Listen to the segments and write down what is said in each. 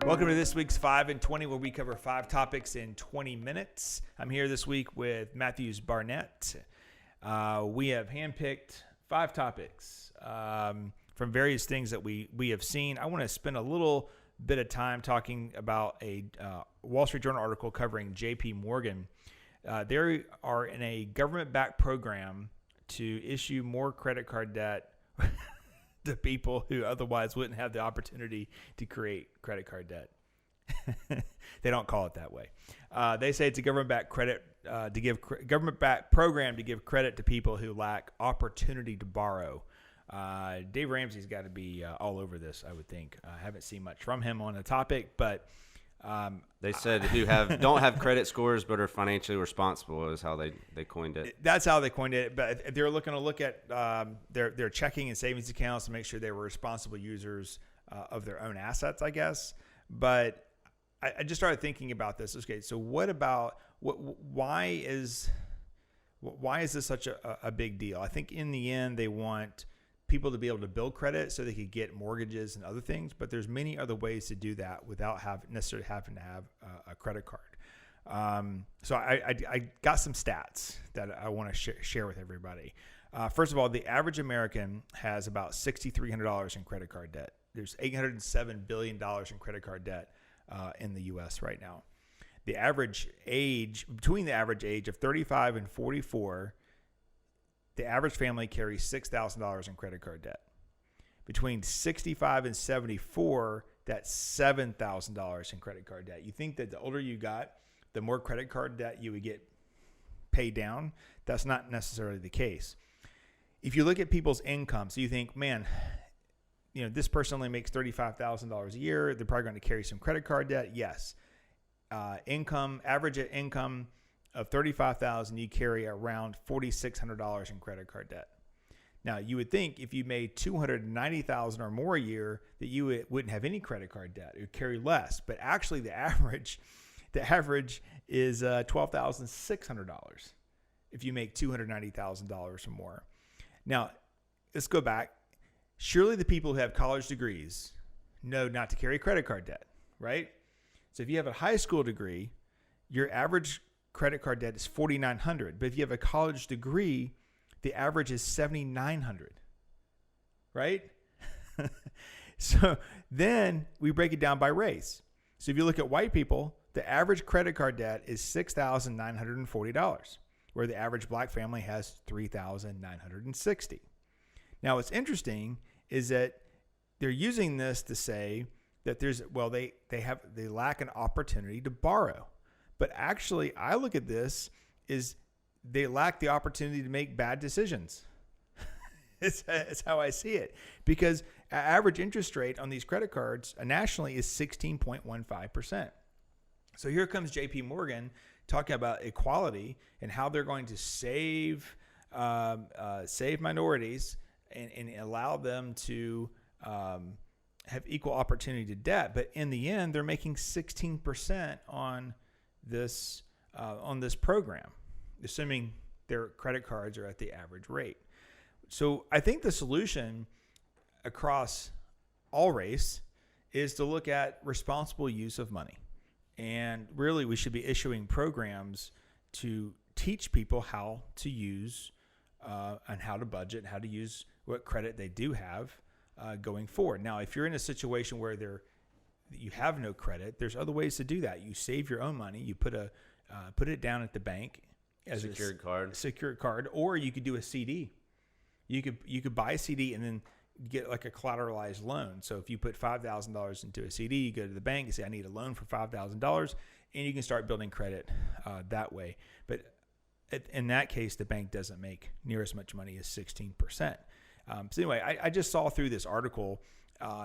Welcome to this week's 5 in 20, where we cover 5 topics in 20 minutes. I'm here this week with Matthews Barnett. We have handpicked 5 topics from various things that we have seen. I want to spend a little bit of time talking about a Wall Street Journal article covering JP Morgan. They are in a government-backed program to issue more credit card debt to people who otherwise wouldn't have the opportunity to create credit card debt. They don't call it that way. They say it's a government-backed government-backed program to give credit to people who lack opportunity to borrow. Dave Ramsey's got to be all over this, I would think. I haven't seen much from him on the topic, but they said who don't have credit scores but are financially responsible is how they coined it. That's how they coined it. But they're looking to look at their checking and savings accounts to make sure they were responsible users of their own assets, I guess. But I just started thinking about this. Okay, so why is this such a big deal? I think in the end they want people to be able to build credit so they could get mortgages and other things, but there's many other ways to do that without necessarily having to have a credit card. So I got some stats that I want to share with everybody. First of all, the average American has about $6,300 in credit card debt. There's $807 billion in credit card debt in the U.S. right now. Between the average age of 35 and 44, the average family carries $6,000 in credit card debt. Between 65 and 74, that's $7,000 in credit card debt. You think that the older you got, the more credit card debt you would get paid down. That's not necessarily the case. If you look at people's income, so you think, man, this person only makes $35,000 a year. They're probably going to carry some credit card debt. Yes. Average income of $35,000, you carry around $4,600 in credit card debt. Now, you would think if you made $290,000 or more a year that you wouldn't have any credit card debt. It would carry less, but actually the average is $12,600 if you make $290,000 or more. Now, let's go back. Surely the people who have college degrees know not to carry credit card debt, right? So if you have a high school degree, your average credit card debt is $4,900. But if you have a college degree, the average is $7,900, right? So then we break it down by race. So if you look at white people, the average credit card debt is $6,940, where the average black family has $3,960. Now, what's interesting is that they're using this to say that they lack an opportunity to borrow. But actually, I look at this is they lack the opportunity to make bad decisions. It's how I see it. Because average interest rate on these credit cards nationally is 16.15%. So here comes JP Morgan talking about equality and how they're going to save minorities and allow them to have equal opportunity to debt. But in the end, they're making 16% on this program, assuming their credit cards are at the average rate. So I think the solution across all race is to look at responsible use of money. And really, we should be issuing programs to teach people how to use and how to budget, how to use what credit they do have going forward. Now, if you're in a situation where you have no credit, there's other ways to do that. You save your own money. You put it down at the bank as a secured card, or you could do a CD. You could buy a CD and then get like a collateralized loan. So if you put $5,000 into a CD, you go to the bank and say, I need a loan for $5,000, and you can start building credit that way. But in that case, the bank doesn't make near as much money as 16%. So anyway, I just saw through this article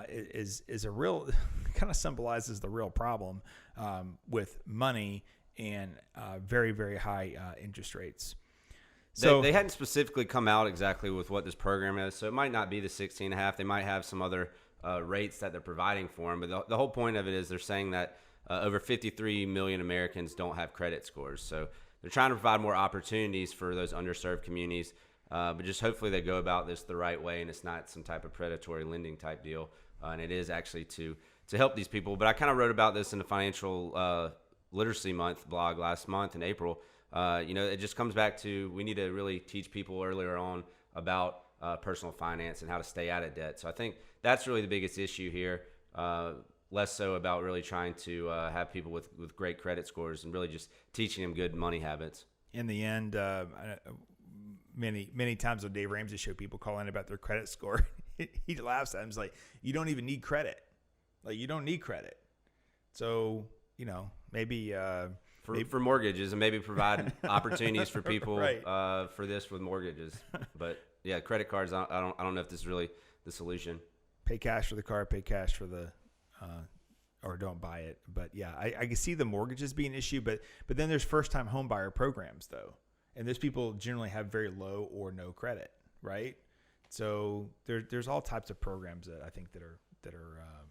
is a real kind of symbolizes the real problem with money and very, very high interest rates. So they hadn't specifically come out exactly with what this program is, so it might not be the 16.5. They might have some other rates that they're providing for them. But the whole point of it is they're saying that over 53 million Americans don't have credit scores. So they're trying to provide more opportunities for those underserved communities But just hopefully they go about this the right way, and it's not some type of predatory lending type deal. And it is actually to help these people. But I kind of wrote about this in the Financial Literacy Month blog last month in April. It just comes back to we need to really teach people earlier on about personal finance and how to stay out of debt. So I think that's really the biggest issue here. Less so about really trying to have people with great credit scores and really just teaching them good money habits. In the end, many times on Dave Ramsey show, people call in about their credit score. He laughs at him. He's like, you don't even need credit. Like, you don't need credit. So, maybe for mortgages, and maybe provide opportunities for people right. For this with mortgages. But yeah, credit cards, I don't know if this is really the solution. Pay cash for the car, pay cash for the or don't buy it. But yeah, I can see the mortgages being an issue, but then there's first-time home buyer programs though, and those people generally have very low or no credit, right? So there's all types of programs that I think that are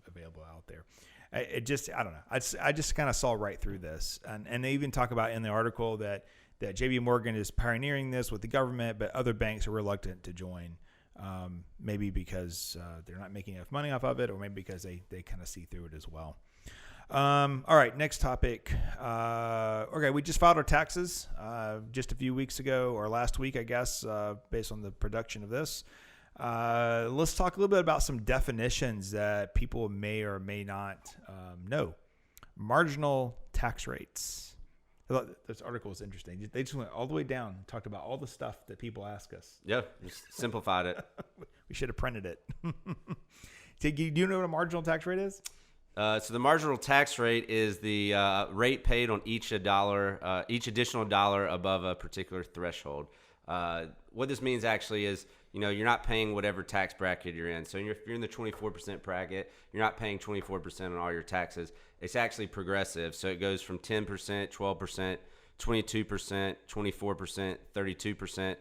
available out there. I don't know. I just kind of saw right through this, and they even talk about in the article that JP Morgan is pioneering this with the government, but other banks are reluctant to join. Maybe because they're not making enough money off of it, or maybe because they kind of see through it as well. All right, next topic. Okay, we just filed our taxes just a few weeks ago, or last week, I guess, based on the production of this. Let's talk a little bit about some definitions that people may or may not know. Marginal tax rates. I thought this article was interesting. They just went all the way down and talked about all the stuff that people ask us. Yeah, just simplified it. We should have printed it. Do you know what a marginal tax rate is? So the marginal tax rate is the rate paid on each additional dollar above a particular threshold. What this means actually is, you're not paying whatever tax bracket you're in. So if you're in the 24% bracket, you're not paying 24% on all your taxes. It's actually progressive. So it goes from 10%, 12%, 22%, 24%, 32%.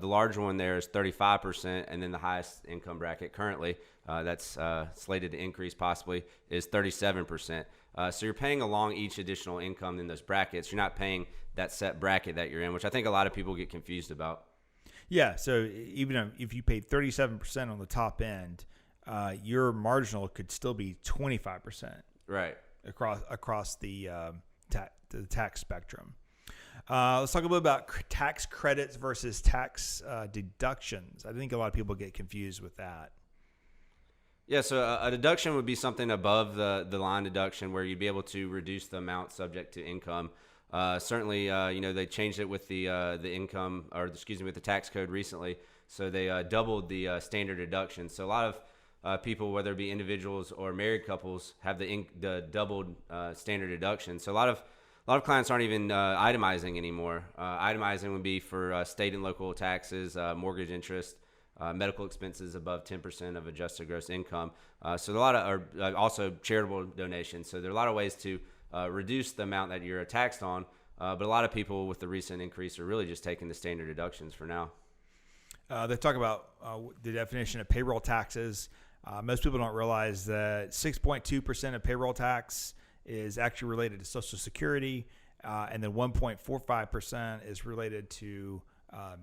The larger one there is 35%, and then the highest income bracket currently that's slated to increase possibly is 37%. So you're paying along each additional income in those brackets. You're not paying that set bracket that you're in, which I think a lot of people get confused about. Yeah, so even if you paid 37% on the top end, your marginal could still be 25%. Right. Across the tax spectrum. Let's talk a little bit about tax credits versus tax deductions. I think a lot of people get confused with that. Yeah, so a deduction would be something above the line deduction where you'd be able to reduce the amount subject to income. Certainly, they changed it with the income, with the tax code recently. So they doubled the standard deduction. So a lot of people, whether it be individuals or married couples, have the doubled standard deduction. So a lot of clients aren't even itemizing anymore. Itemizing would be for state and local taxes, mortgage interest, medical expenses above 10% of adjusted gross income. So a lot are also charitable donations. So there are a lot of ways to reduce the amount that you're taxed on. But a lot of people with the recent increase are really just taking the standard deductions for now. They talk about the definition of payroll taxes. Most people don't realize that 6.2% of payroll tax is actually related to Social Security, and then 1.45% is related to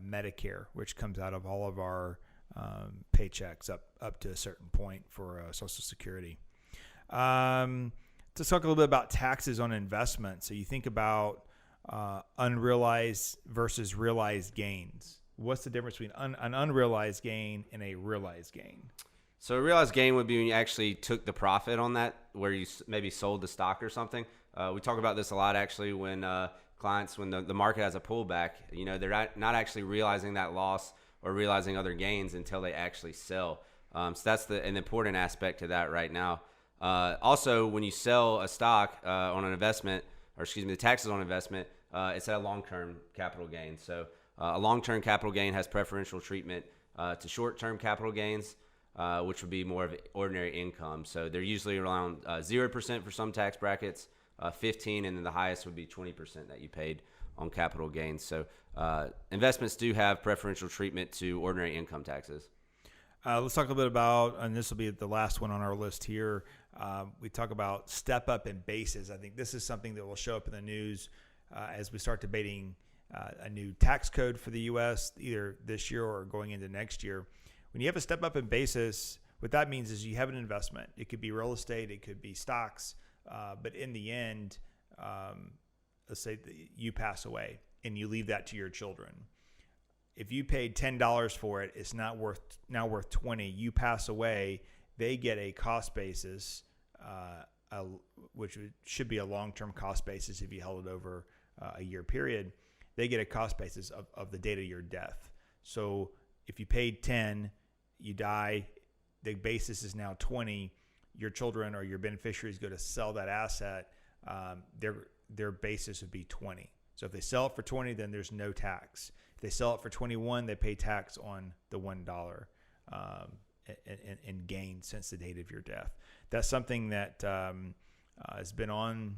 Medicare, which comes out of all of our paychecks up to a certain point for Social Security. Let's talk a little bit about taxes on investment. So you think about unrealized versus realized gains. What's the difference between an unrealized gain and a realized gain? So a realized gain would be when you actually took the profit on that, where you maybe sold the stock or something. We talk about this a lot actually when clients, when the market has a pullback, they're not actually realizing that loss or realizing other gains until they actually sell. So that's an important aspect to that right now. Also, when you sell a stock on an investment, the taxes on investment, it's at a long-term capital gain. So a long-term capital gain has preferential treatment to short-term capital gains, which would be more of ordinary income. So they're usually around 0% for some tax brackets, 15%, and then the highest would be 20% that you paid on capital gains. So investments do have preferential treatment to ordinary income taxes. Let's talk a little bit about, and this will be the last one on our list here. We talk about step up in bases. I think this is something that will show up in the news as we start debating a new tax code for the U.S. either this year or going into next year. When you have a step up in basis, what that means is you have an investment. It could be real estate, it could be stocks, but in the end, let's say you pass away and you leave that to your children. If you paid $10 for it, it's now worth $20. You pass away, they get a cost basis, which should be a long-term cost basis if you held it over a year period. They get a cost basis of the date of your death. So if you paid 10, you die, the basis is now 20. Your children or your beneficiaries go to sell that asset. Their basis would be 20. So if they sell it for 20, then there's no tax. If they sell it for 21, they pay tax on the $1 in gain since the date of your death. That's something that has been on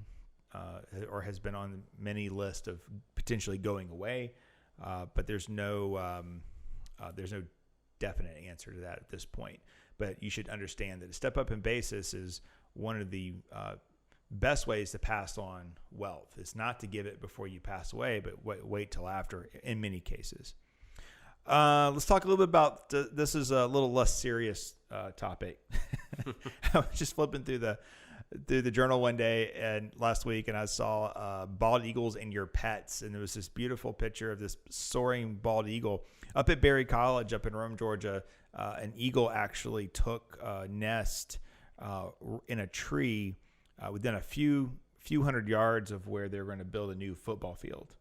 many lists of potentially going away, but there's no definite answer to that at this point. But you should understand that a step up in basis is one of the best ways to pass on wealth. It's not to give it before you pass away, but wait till after in many cases. Let's talk a little bit about this is a little less serious topic. I was just flipping through the journal one day and last week, and I saw bald eagles and your pets, and there was this beautiful picture of this soaring bald eagle up at Berry College up in Rome, Georgia. An eagle actually took a nest in a tree within a few hundred yards of where they were going to build a new football field,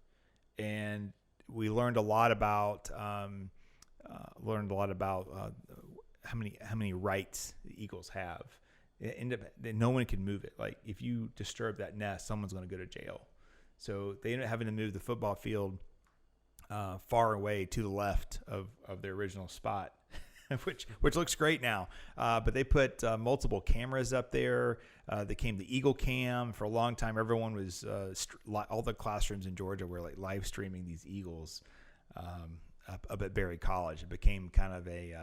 and we learned a lot about how many rights the eagles have. No one can move it. Like if you disturb that nest, someone's going to go to jail. So they ended up having to move the football field far away to the left of their original spot, which looks great now. But they put multiple cameras up there. They came the Eagle Cam. For a long time, everyone was all the classrooms in Georgia were like live streaming these eagles up at Berry College. It became kind of a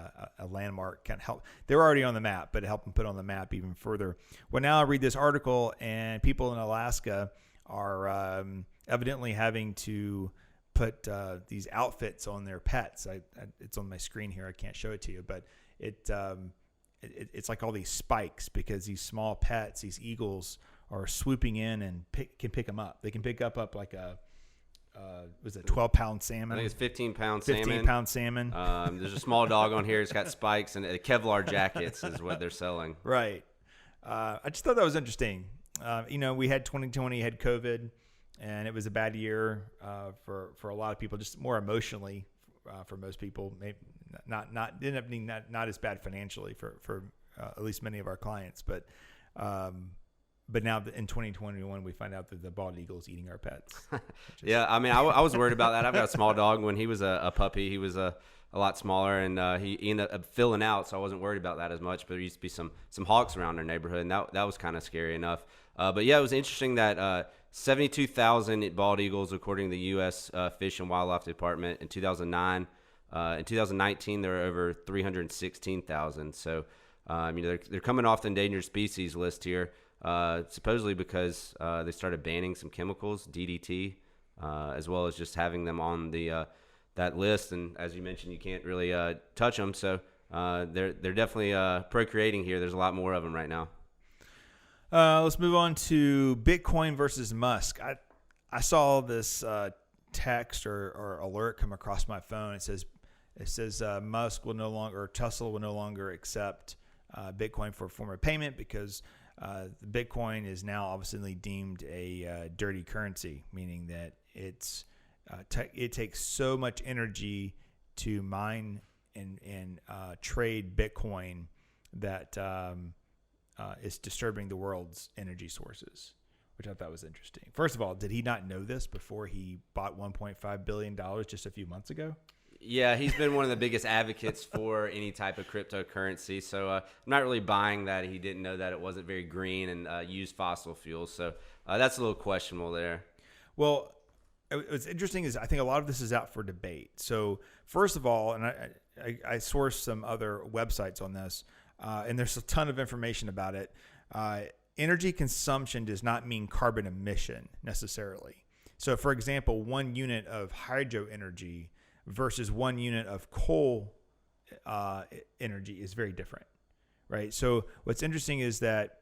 landmark. Kind of help. They were already on the map, but it helped them put on the map even further. Well, now I read this article, and people in Alaska are evidently having to put these outfits on their pets. It's on my screen here. I can't show it to you, but it's like all these spikes because these small pets, these eagles, are swooping in and can pick them up. They can pick up like a 12-pound salmon? I think it's 15-pound 15-pound salmon. There's a small dog on here. It's got spikes and Kevlar jackets is what they're selling. Right. I just thought that was interesting. We had 2020, had COVID, and it was a bad year for a lot of people, just more emotionally for most people. Maybe not ended up being not as bad financially for at least many of our clients, but now in 2021 we find out that the bald eagle is eating our pets. Yeah, I mean, I was worried about that. I've got a small dog. When he was a puppy, he was a lot smaller, and he ended up filling out, so I wasn't worried about that as much. But there used to be some hawks around our neighborhood, and that was kind of scary enough. But yeah, it was interesting that 72,000 bald eagles, according to the U.S. Fish and Wildlife Department, in 2009. In 2019, there were over 316,000. So, they're coming off the endangered species list here, supposedly because they started banning some chemicals, DDT, as well as just having them on the that list. And as you mentioned, you can't really touch them. So they're definitely procreating here. There's a lot more of them right now. Let's move on to Bitcoin versus Musk. I saw this text or alert come across my phone. It says Musk will no longer, or Tesla will no longer accept Bitcoin for a form of payment because Bitcoin is now obviously deemed a dirty currency, meaning that it takes so much energy to mine and trade Bitcoin that is disturbing the world's energy sources, which I thought was interesting. First of all, did he not know this before he bought $1.5 billion just a few months ago? Yeah, he's been one of the biggest advocates for any type of cryptocurrency. So I'm not really buying that he didn't know that it wasn't very green and used fossil fuels. So that's a little questionable there. Well, what's interesting is I think a lot of this is out for debate. So first of all, and I sourced some other websites on this, and there's a ton of information about it. Energy consumption does not mean carbon emission necessarily. So, for example, 1 unit of hydro energy versus 1 unit of coal energy is very different, right? So, what's interesting is that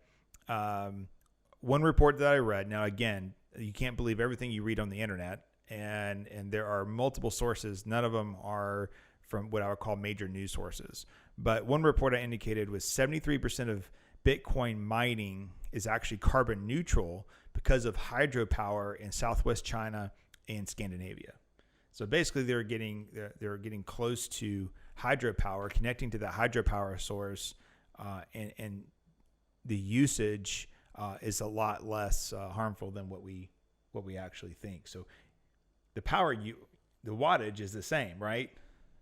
one report that I read. Now, again, you can't believe everything you read on the internet, and there are multiple sources. None of them are from what I would call major news sources. But one report I indicated was 73% of Bitcoin mining is actually carbon neutral because of hydropower in Southwest China and Scandinavia. So basically, they're getting close to hydropower, connecting to the hydropower source, and the usage is a lot less harmful than what we actually think. So the the wattage is the same, right?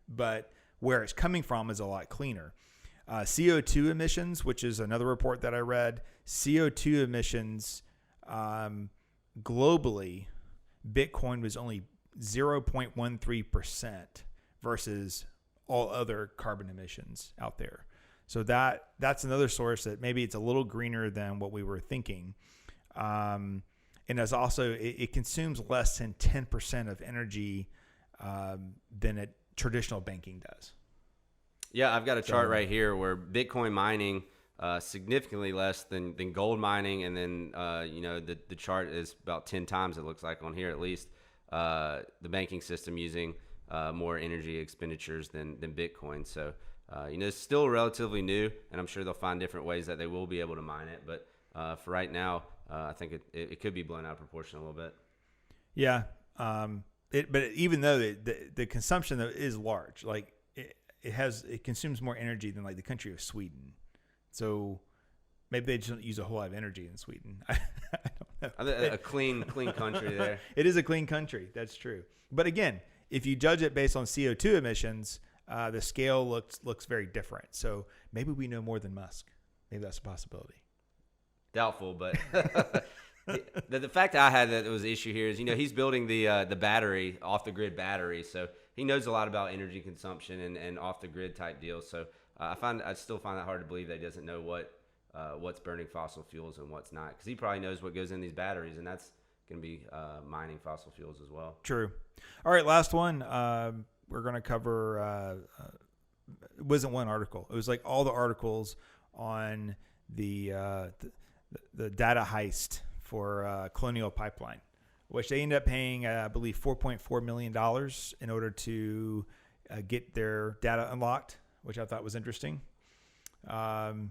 But where it's coming from is a lot cleaner. CO2 emissions, which is another report that I read, CO2 emissions globally, Bitcoin was only 0.13% versus all other carbon emissions out there. So that's another source that maybe it's a little greener than what we were thinking. And as also, it consumes less than 10% of energy than a traditional banking does. Yeah, I've got a chart right here where Bitcoin mining significantly less than gold mining, and then the chart is about 10 times, it looks like on here at least, the banking system using more energy expenditures than Bitcoin. So it's still relatively new, and I'm sure they'll find different ways that they will be able to mine it. But for right now, I think it could be blown out of proportion a little bit. Yeah, but even though the consumption is large, like it consumes more energy than like the country of Sweden. So maybe they just don't use a whole lot of energy in Sweden. I don't know. A clean country there. It is a clean country. That's true. But again, if you judge it based on CO2 emissions, the scale looks very different. So maybe we know more than Musk. Maybe that's a possibility. Doubtful, but the fact that I had that was the issue here is, he's building the battery, off the grid battery, so he knows a lot about energy consumption and off the grid type deals. So I still find that hard to believe that he doesn't know what's burning fossil fuels and what's not, because he probably knows what goes in these batteries, and that's going to be mining fossil fuels as well. True. All right, last one. We're going to cover. It wasn't one article. It was like all the articles on the data heist for Colonial Pipeline, which they ended up paying, I believe, $4.4 million in order to get their data unlocked, which I thought was interesting. And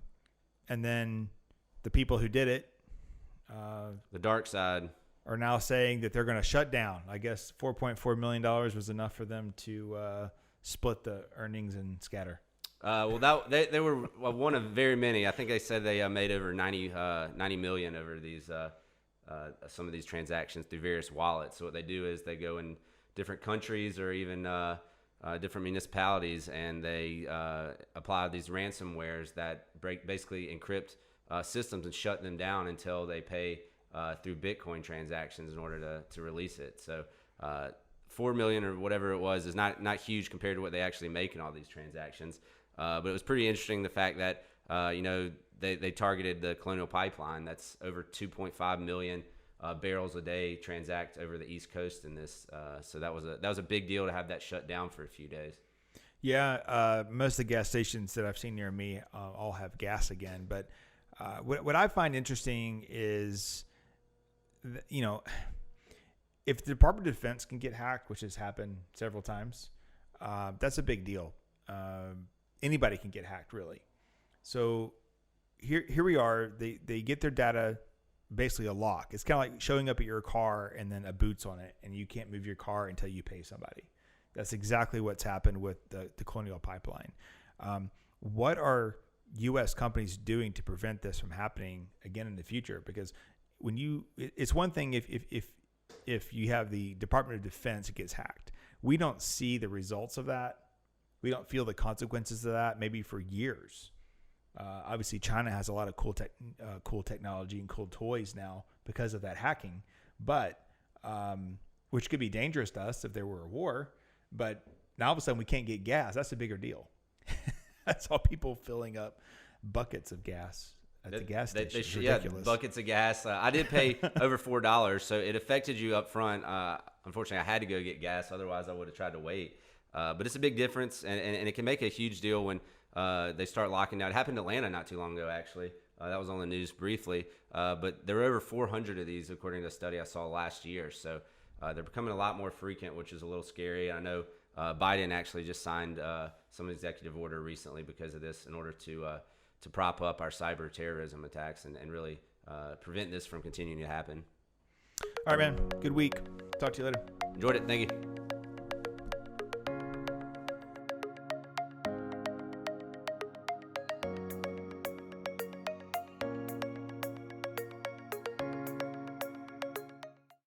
then the people who did it, the dark side, are now saying that they're going to shut down. I guess $4.4 million was enough for them to split the earnings and scatter. They were one of very many. I think they said they made over 90 million over these some of these transactions through various wallets. So what they do is they go in different countries or even different municipalities, and they apply these ransomwares that basically encrypt systems and shut them down until they pay through Bitcoin transactions in order to release it. So 4 million or whatever it was is not huge compared to what they actually make in all these transactions. But it was pretty interesting, the fact that they targeted the Colonial Pipeline. That's over 2.5 million barrels a day transact over the East Coast in this. So that was a big deal to have that shut down for a few days. Yeah, most of the gas stations that I've seen near me all have gas again. But what I find interesting is, if the Department of Defense can get hacked, which has happened several times, that's a big deal. Anybody can get hacked, really. So here we are. They get their data, basically a lock. It's kind of like showing up at your car and then a boot's on it, and you can't move your car until you pay somebody. That's exactly what's happened with the Colonial Pipeline. What are U.S. companies doing to prevent this from happening again in the future? Because it's one thing if you have the Department of Defense that gets hacked. We don't see the results of that. We don't feel the consequences of that maybe for years. Obviously, China has a lot of cool technology and cool toys now because of that hacking, but which could be dangerous to us if there were a war. But now all of a sudden we can't get gas. That's a bigger deal. That's all people filling up buckets of gas at the gas station. It's yeah, ridiculous. buckets of gas. I did pay over $4, so it affected you up front. Unfortunately, I had to go get gas. Otherwise, I would have tried to wait. But it's a big difference, and it can make a huge deal when they start locking down. It happened in Atlanta not too long ago, actually. That was on the news briefly. But there were over 400 of these, according to a study I saw last year. So they're becoming a lot more frequent, which is a little scary. I know Biden actually just signed some executive order recently because of this in order to prop up our cyber terrorism attacks and really prevent this from continuing to happen. All right, man. Good week. Talk to you later. Enjoyed it. Thank you.